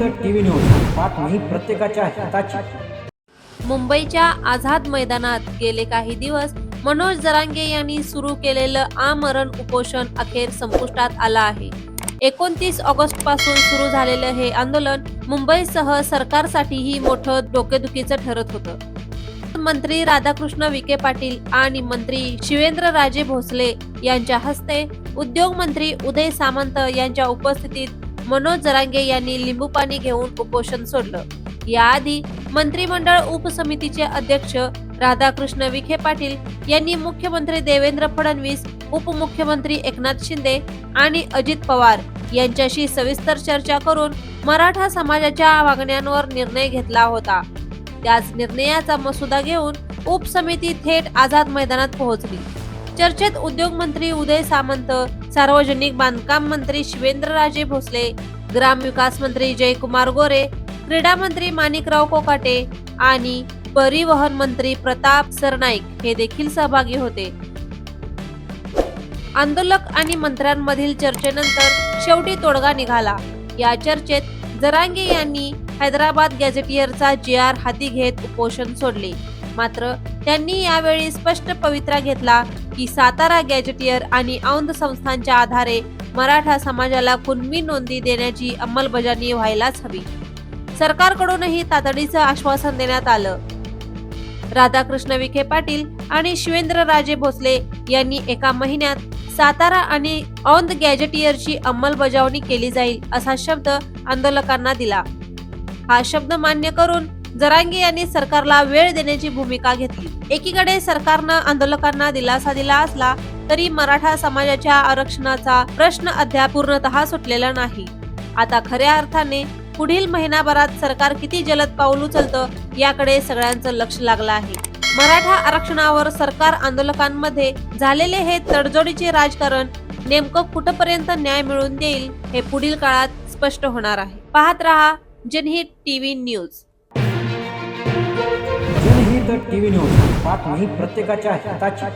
जनहित TV news, बातमी प्रत्येकाच्या हिताची. मुंबईच्या आझाद मैदानात गेले काही दिवस मनोज जरांगे यांनी सुरू केलेलं आमरण उपोषण अखेर संपुष्टात आलं आहे. 29 ऑगस्ट पासून सुरू झालेलं हे आंदोलन मुंबईसह सरकारसाठीही मोठं डोकेदुखीचं ठरत होतं. मंत्री राधाकृष्ण विखे पाटील आणि मंत्री शिवेंद्रराजे भोसले यांच्या हस्ते उद्योग मंत्री उदय सामंत यांच्या उपस्थितीत मनोज जरांगे यांनी लिंबू पाणी घेऊन उपोषण सोडलं. याआधी मंत्रिमंडळ उपसमितीचे अध्यक्ष राधाकृष्ण विखे पाटील यांनी मुख्यमंत्री देवेंद्र फडणवीस, उपमुख्यमंत्री एकनाथ शिंदे आणि अजित पवार यांच्याशी सविस्तर चर्चा करून मराठा समाजाच्या मागण्यांवर निर्णय घेतला होता. त्याच निर्णयाचा मसुदा घेऊन उपसमिती थेट आझाद मैदानात पोहोचली. चर्चेत उद्योग मंत्री उदय सामंत, सार्वजनिक बांधकाम मंत्री शिवेंद्रराजे भोसले, ग्रामविकास मंत्री जयकुमार गोरे, क्रीडा मंत्री माणिकराव कोकाटे आणि परिवहन मंत्री प्रताप सरनाईक हे देखील सहभागी होते. आंदोलक आणि मंत्र्यांमधील चर्चेनंतर शेवटी तोडगा निघाला. या चर्चेत जरांगे यांनी हैदराबाद गॅझेटियरचा GR हाती घेत उपोषण सोडले. मात्र त्यांनी यावेळी स्पष्ट पवित्रा घेतला की सातारा गॅझेटियर आणि औंध संस्थांच्या आधारे मराठा समाजाला कुणबी नोंदी देण्याची अंमलबजावणी व्हायलाच हवी. सरकारकडूनही तातडीचं आश्वासन देण्यात आलं. राधाकृष्ण विखे पाटील आणि शिवेंद्रराजे भोसले यांनी एका महिन्यात सातारा आणि औंध गॅझेटियरची अंमलबजावणी केली जाईल असा शब्द आंदोलकांना दिला. हा शब्द मान्य करून जरांगे यांनी सरकारला वेळ देण्याची भूमिका घेतली. एकीकडे सरकारनं आंदोलकांना दिलासा दिला असला तरी मराठा समाजाच्या आरक्षणाचा प्रश्न अद्याप पूर्णतः सुटलेला नाही. आता खऱ्या अर्थाने पुढील महिनाभरात सरकार किती जलद पाऊल उचलतं याकडे सगळ्यांचं लक्ष लागलं आहे. मराठा आरक्षणावर सरकार आंदोलकांमध्ये झालेले हे तडजोडीचे राजकारण नेमकं कुठपर्यंत न्याय मिळवून देईल हे पुढील काळात स्पष्ट होणार आहे. पाहत रहा जनहित टीव्ही न्यूज. जनहित टीव्ही न्यूज, बातमी प्रत्येकाच्या हिताची.